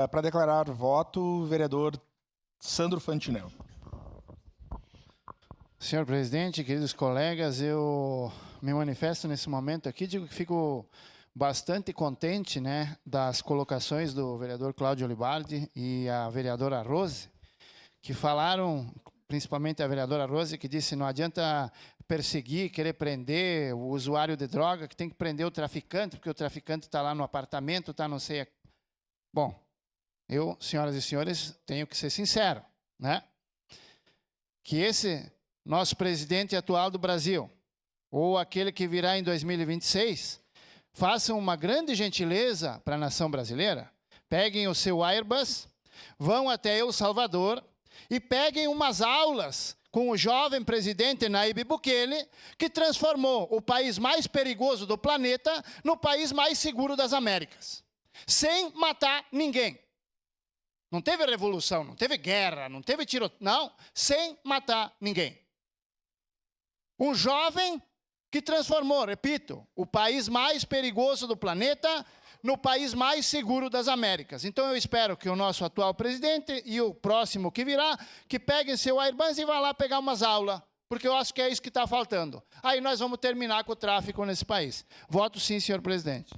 Para declarar voto, o vereador Sandro Fantinel. Senhor presidente, queridos colegas, eu me manifesto nesse momento aqui, digo que fico bastante contente, né, das colocações do vereador Cláudio Olibardi e a vereadora Rose, que falaram, principalmente a vereadora Rose, que disse não adianta perseguir, querer prender o usuário de droga, que tem que prender o traficante, porque o traficante está lá no apartamento, está não sei... Bom, eu, senhoras e senhores, tenho que ser sincero, né? Que esse nosso presidente atual do Brasil, ou aquele que virá em 2026, façam uma grande gentileza para a nação brasileira, peguem o seu Airbus, vão até El Salvador e peguem umas aulas com o jovem presidente Nayib Bukele, que transformou o país mais perigoso do planeta no país mais seguro das Américas, sem matar ninguém. Não teve revolução, não teve guerra, não teve tiroteio, não, sem matar ninguém. Um jovem que transformou, repito, o país mais perigoso do planeta no país mais seguro das Américas. Então eu espero que o nosso atual presidente e o próximo que virá, que peguem seu Airbus e vá lá pegar umas aulas, porque eu acho que é isso que está faltando. Aí nós vamos terminar com o tráfico nesse país. Voto sim, senhor presidente.